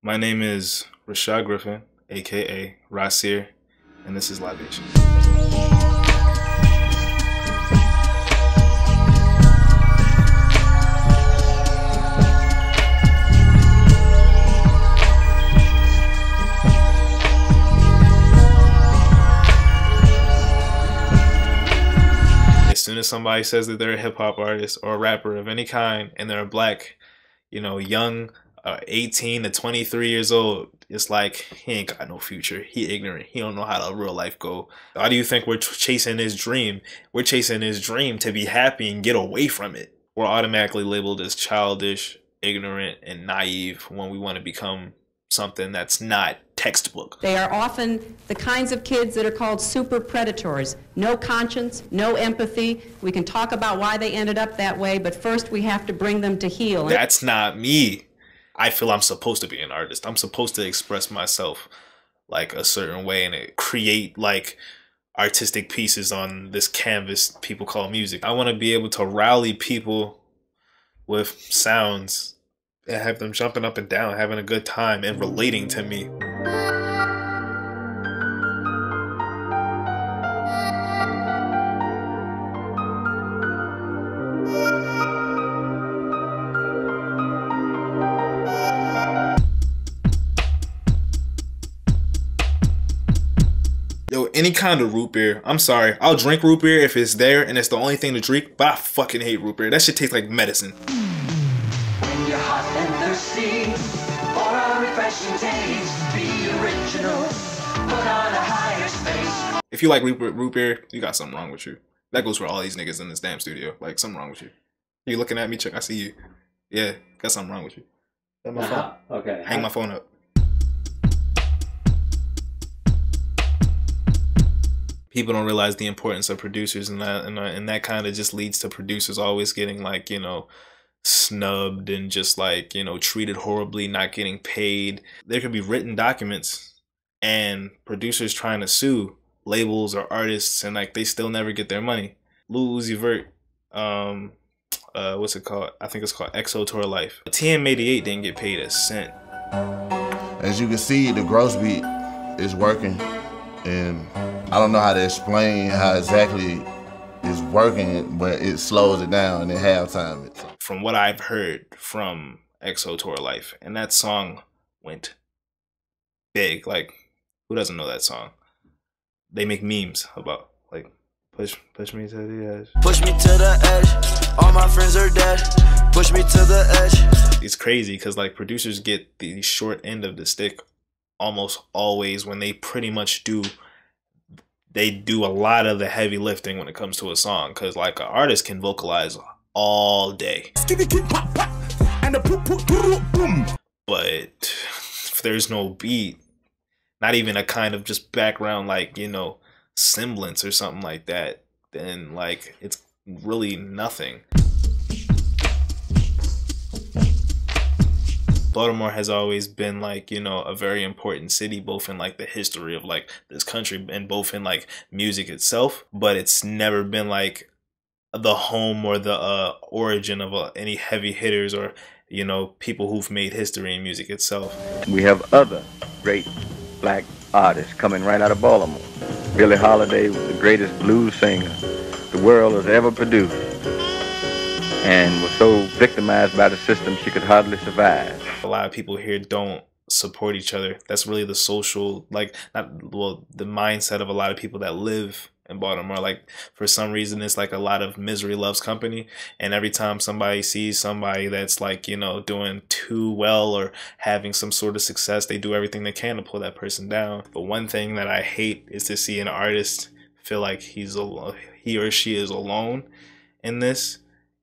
My name is Rashaad Griffin, aka Rasiir, and this is Libations. As soon as somebody says that they're a hip-hop artist or a rapper of any kind and they're black, you know, young, 18 to 23 years old, it's like, he ain't got no future. He ignorant. He don't know how the real life go. Why do you think we're chasing his dream? We're chasing his dream to be happy and get away from it. We're automatically labeled as childish, ignorant, and naive when we want to become something that's not textbook. They are often the kinds of kids that are called super predators. No conscience, no empathy. We can talk about why they ended up that way, but first we have to bring them to heal. That's not me. I feel I'm supposed to be an artist. I'm supposed to express myself like a certain way and create like artistic pieces on this canvas people call music. I want to be able to rally people with sounds and have them jumping up and down, having a good time and relating to me. Yo, any kind of root beer, I'm sorry, I'll drink root beer if it's there and it's the only thing to drink, but I fucking hate root beer. That shit tastes like medicine. When you're hot and thirsty for a refreshing taste, be original, put on a higher space. If you like root beer, you got something wrong with you. That goes for all these niggas in this damn studio. Like, something wrong with you. You looking at me, Chuck? I see you. Yeah, got something wrong with you. My phone. Okay. Hang my phone up. People don't realize the importance of producers, and that kind of just leads to producers always getting, like, you know, snubbed and just, like, you know, treated horribly, not getting paid. There could be written documents and producers trying to sue labels or artists, and like they still never get their money. Lil Uzi Vert, what's it called? I think it's called XO Tour Life. TM88 didn't get paid a cent. As you can see, the gross beat is working, and I don't know how to explain how exactly it's working, but it slows it down in halftime. From what I've heard from XO Tour Life, and that song went big. Like, who doesn't know that song? They make memes about, like, push me to the edge. Push me to the edge. All my friends are dead. Push me to the edge. It's crazy because, like, producers get the short end of the stick almost always when they pretty much do. They do a lot of the heavy lifting when it comes to a song, because like an artist can vocalize all day, but if there's no beat, not even a kind of just background, like, you know, semblance or something like that, then like it's really nothing. Baltimore has always been, like, you know, a very important city, both in like the history of like this country and both in like music itself, but it's never been like the home or the origin of any heavy hitters or, you know, people who've made history in music itself. We have other great black artists coming right out of Baltimore. Billie Holiday was the greatest blues singer the world has ever produced, and was so victimized by the system she could hardly survive. A lot of people here don't support each other. That's really the social, like, the mindset of a lot of people that live in Baltimore. Like, for some reason, it's like a lot of misery loves company, and every time somebody sees somebody that's, like, you know, doing too well or having some sort of success, they do everything they can to pull that person down. But one thing that I hate is to see an artist feel like he or she is alone in this,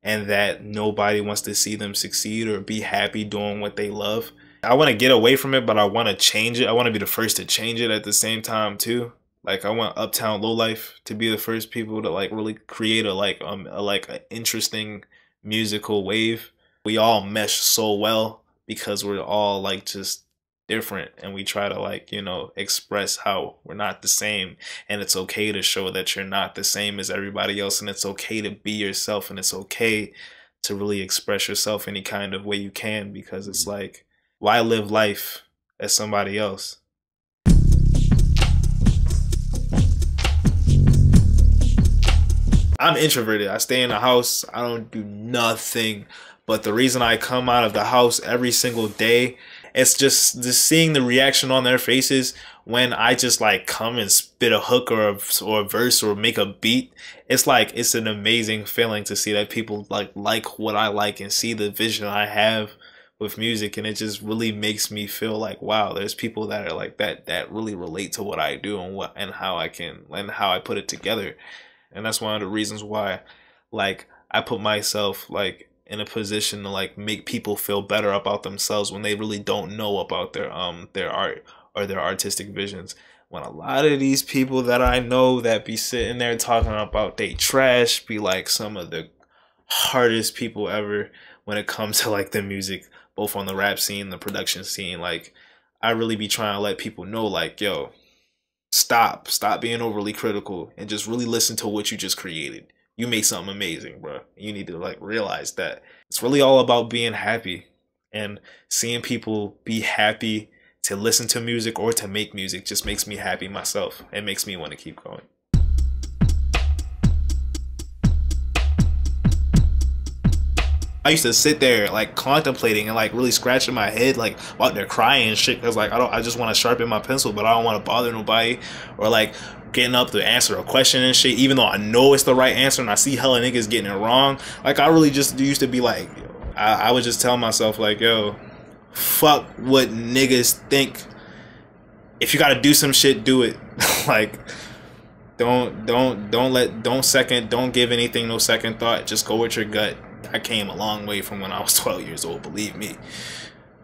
and that nobody wants to see them succeed or be happy doing what they love. I want to get away from it, but I want to change it. I want to be the first to change it at the same time too. Like, I want Uptown Lowlife to be the first people to like really create an interesting musical wave. We all mesh so well because we're all like just different, and we try to, like, you know, express how we're not the same, and it's okay to show that you're not the same as everybody else, and it's okay to be yourself, and it's okay to really express yourself any kind of way you can, because it's like, why live life as somebody else. I'm introverted. I stay in the house. I don't do nothing. But the reason I come out of the house every single day, it's just seeing the reaction on their faces when I just like come and spit a hook or a verse or make a beat. It's like, it's an amazing feeling to see that people like what I like and see the vision I have with music. And it just really makes me feel like, wow, there's people that are like that really relate to what I do and how I put it together. And that's one of the reasons why, like, I put myself, like, in a position to, like, make people feel better about themselves when they really don't know about their art or their artistic visions. When a lot of these people that I know that be sitting there talking about they trash be, like, some of the hardest people ever when it comes to, like, the music, both on the rap scene, the production scene. Like, I really be trying to let people know, like, yo, stop being overly critical and just really listen to what you just created. You made something amazing, bro. You need to like realize that it's really all about being happy, and seeing people be happy to listen to music or to make music just makes me happy myself. It makes me want to keep going. I used to sit there like contemplating and like really scratching my head like while they're crying and shit, because like I just want to sharpen my pencil, but I don't want to bother nobody, or like getting up to answer a question and shit even though I know it's the right answer and I see hella niggas getting it wrong. Like I really just used to be like, I would just tell myself like, yo, fuck what niggas think. If you gotta do some shit, do it. Like don't give anything no second thought. Just go with your gut. I came a long way from when I was 12 years old, believe me.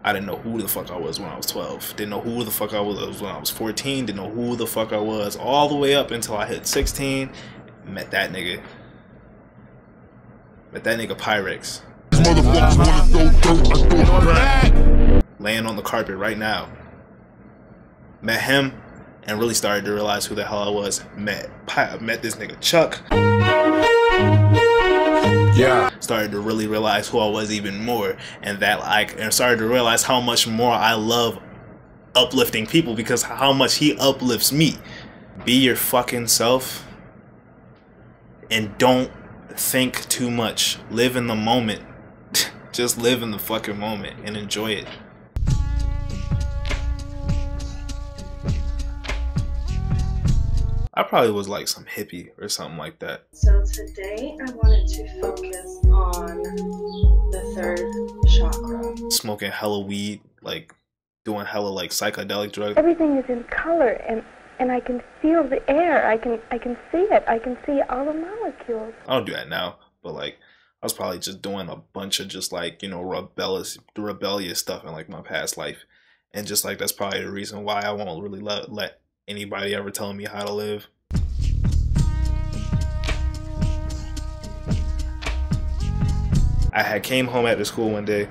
I didn't know who the fuck I was when I was 12. Didn't know who the fuck I was when I was 14. Didn't know who the fuck I was all the way up until I hit 16. Met that nigga. Pyrex. Laying on the carpet right now. Met him and really started to realize who the hell I was. Met this nigga Chuck. Yeah. Started to really realize who I was even more, and started to realize how much more I love uplifting people, because how much he uplifts me. Be your fucking self and don't think too much. Live in the moment. Just live in the fucking moment and enjoy it. I probably was like some hippie or something like that. So today I wanted to focus on the third chakra. Smoking hella weed, like doing hella like psychedelic drugs. Everything is in color and I can feel the air. I can see it. I can see all the molecules. I don't do that now, but like I was probably just doing a bunch of just like, you know, rebellious stuff in like my past life. And just like that's probably the reason why I won't really let anybody ever telling me how to live. I had came home after school one day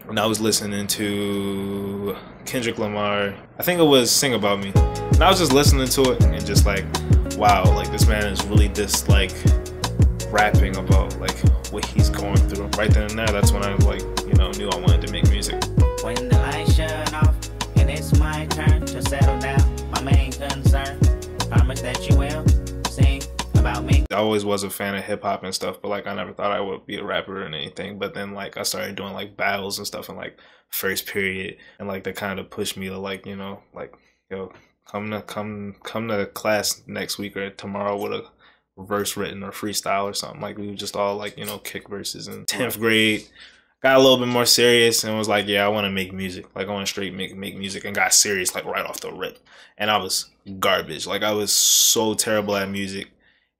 and I was listening to Kendrick Lamar. I think it was Sing About Me. And I was just listening to it and just like, wow, like this man is really just like rapping about like what he's going through. Right then and there, that's when I like, you know, knew I wanted to make music. When the lights shut off and it's my turn to settle down. My main concern, promise that you will sing about me. I always was a fan of hip hop and stuff, but like I never thought I would be a rapper or anything. But then like I started doing like battles and stuff in like first period, and like that kind of pushed me to like, you know, like, yo, come to class next week or tomorrow with a verse written or freestyle or something. Like we would just all like, you know, kick verses. In 10th grade, got a little bit more serious and was like, yeah, I want to make music. Like I want to straight make music, and got serious like right off the rip. And I was garbage. Like I was so terrible at music,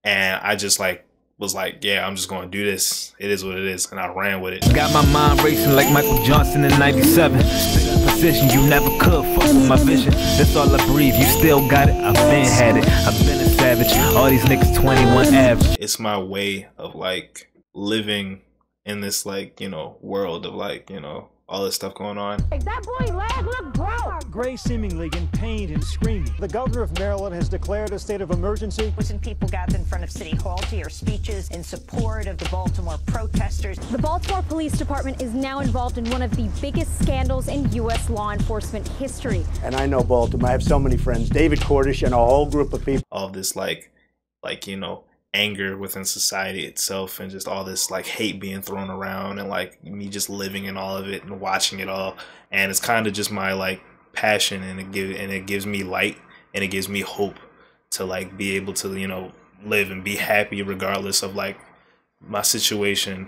and I just like was like, yeah, I'm just going to do this. It is what it is. And I ran with it. Got my mind racing like Michael Johnson in 97. Position you never could fuck with my vision. That's all I breathe. You still got it. I've been had it. I've been a savage. All these niggas 21 average. It's my way of like living in this like, you know, world of like, you know, all this stuff going on. That boy leg look broke. Gray seemingly in pain and screaming. The governor of Maryland has declared a state of emergency. Some people gathered in front of City Hall to hear speeches in support of the Baltimore protesters. The Baltimore Police Department is now involved in one of the biggest scandals in U.S. law enforcement history. And I know Baltimore. I have so many friends. David Cordish and a whole group of people. All this like you know, anger within society itself, and just all this like hate being thrown around, and like me just living in all of it and watching it all. And it's kind of just my like passion, and it gives me light, and it gives me hope to like be able to, you know, live and be happy regardless of like my situation.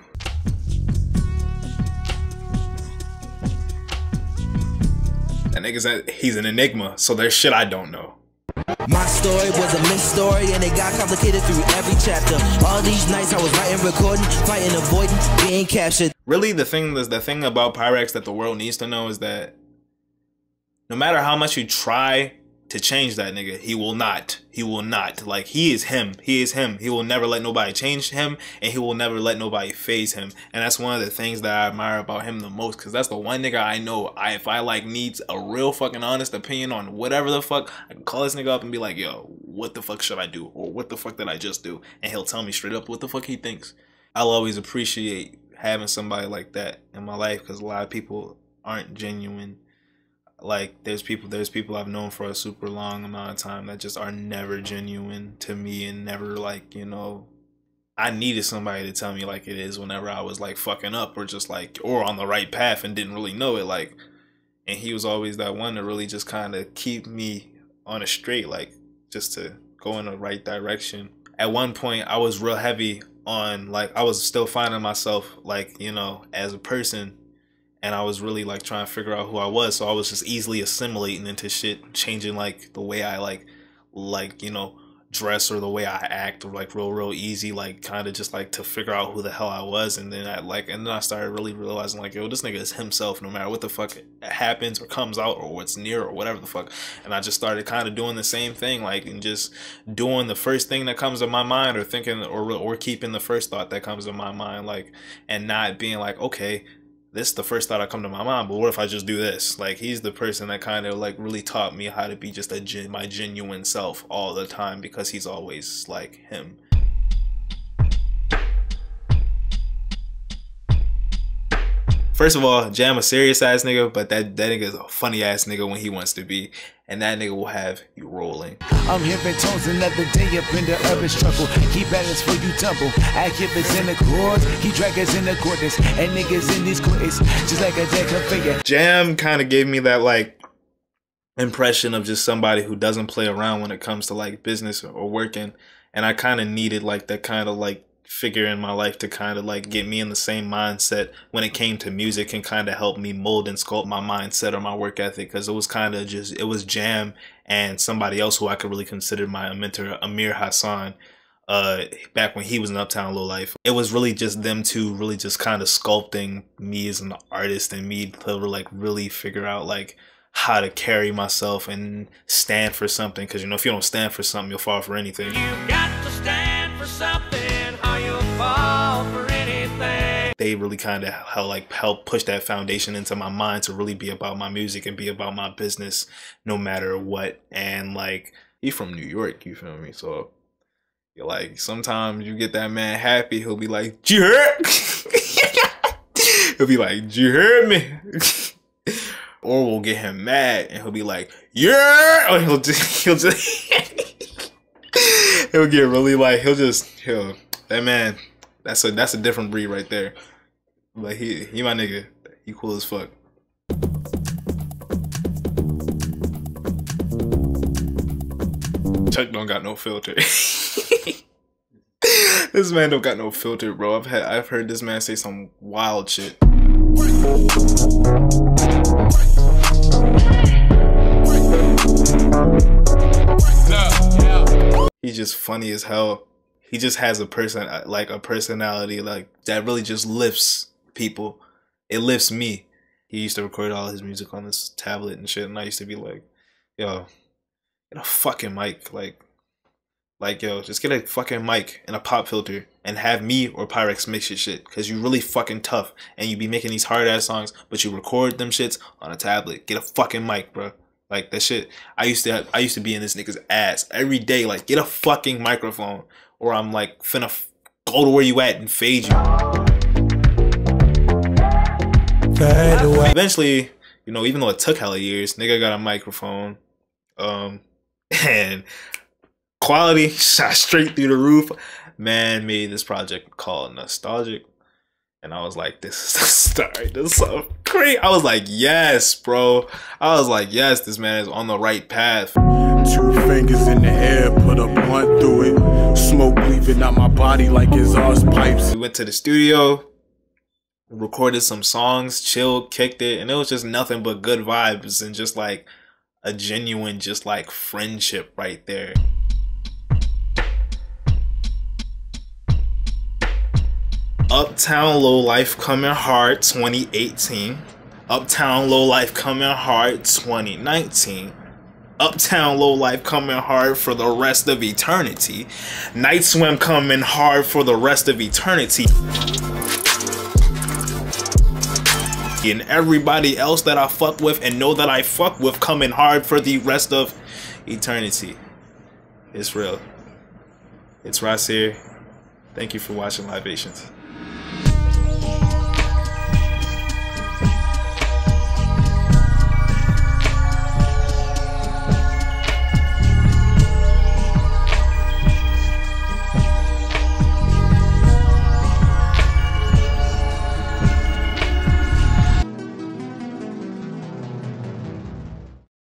That nigga's he's an enigma, so there's shit I don't know. My story was a missed story, and it got complicated through every chapter. All these nights I was writing, recording, fighting, avoiding, being captured. Really, the thing about Pyrex that the world needs to know is that no matter how much you try to change that nigga, he will not. He will not. Like, he is him. He is him. He will never let nobody change him, and he will never let nobody phase him. And that's one of the things that I admire about him the most, because that's the one nigga I know. If I like needs a real fucking honest opinion on whatever the fuck, I can call this nigga up and be like, yo, what the fuck should I do? Or what the fuck did I just do? And he'll tell me straight up what the fuck he thinks. I'll always appreciate having somebody like that in my life, because a lot of people aren't genuine. Like, there's people I've known for a super long amount of time that just are never genuine to me, and never, like, you know, I needed somebody to tell me like it is whenever I was like fucking up, or just like, or on the right path and didn't really know it, like. And he was always that one to really just kind of keep me on a straight, like, just to go in the right direction. At one point I was real heavy on, like, I was still finding myself, like, you know, as a person. And I was really like trying to figure out who I was, so I was just easily assimilating into shit, changing like the way I like you know, dress, or the way I act, or like real easy, like kind of just like to figure out who the hell I was. And then I started really realizing like, yo, this nigga is himself no matter what the fuck happens or comes out or what's near or whatever the fuck. And I just started kind of doing the same thing, like, and just doing the first thing that comes to my mind, or thinking or keeping the first thought that comes to my mind, like, and not being like, okay, this is the first thought that come to my mind, but what if I just do this? Like, he's the person that kind of like really taught me how to be just my genuine self all the time, because he's always like him. First of all, J.A.M a serious ass nigga, but that nigga is a funny ass nigga when he wants to be, and that nigga will have you rolling. I'm hearing tones another day up in the urban struggle. Keep balance for you tumble. I keep us in the chords, keep draggers in the quarters, and niggas in these quarters, just like a deck of figure. J.A.M kind of gave me that like impression of just somebody who doesn't play around when it comes to like business or working, and I kind of needed like that kind of like figure in my life to kind of like get me in the same mindset when it came to music, and kind of help me mold and sculpt my mindset or my work ethic, because it was kind of just, it was J.A.M and somebody else who I could really consider my mentor, Amir Hassan, back when he was in Uptown Lowlife. It was really just them two really just kind of sculpting me as an artist, and me to like really figure out like how to carry myself and stand for something, because you know, if you don't stand for something, you'll fall for anything. You got to stand for something, or you'll fall for anything. They really kind of help push that foundation into my mind to really be about my music and be about my business no matter what. And like, he's from New York, you feel me? So you're like, sometimes you get that man happy, he'll be like, "You heard?" He'll be like, "You heard me?" Or we'll get him mad and he'll be like, "Yeah," or he'll get really like, that man, that's a different breed right there. Like, he my nigga, he cool as fuck. Chuck don't got no filter. This man don't got no filter, bro. I've heard this man say some wild shit. He's just funny as hell. He just has a personality like that really just lifts people. It lifts me. He used to record all his music on this tablet and shit, and I used to be like, yo, get a fucking mic, like Like, yo, just get a fucking mic and a pop filter and have me or Pyrex mix your shit, because you really fucking tough and you be making these hard ass songs, but you record them shits on a tablet. Get a fucking mic, bro. Like, that shit, I used to be in this nigga's ass every day. Like, get a fucking microphone, or I'm like finna go to where you at and fade you. Eventually, you know, even though it took hella years, nigga got a microphone, and quality shot straight through the roof. Man made this project called Nostalgic, and I was like, this is the start. This is so great. I was like, yes, bro. I was like, yes, this man is on the right path. 2 fingers in the air, put a blunt through it. Smoke leaving out my body like exhaust pipes. We went to the studio, recorded some songs, chilled, kicked it, and it was just nothing but good vibes and just like a genuine, just like friendship right there. Uptown Lowlife coming hard 2018. Uptown Lowlife coming hard 2019. Uptown Lowlife coming hard for the rest of eternity. Night Swim coming hard for the rest of eternity. And everybody else that I fuck with and know that I fuck with coming hard for the rest of eternity. It's real. It's Rasiir. Thank you for watching Libations.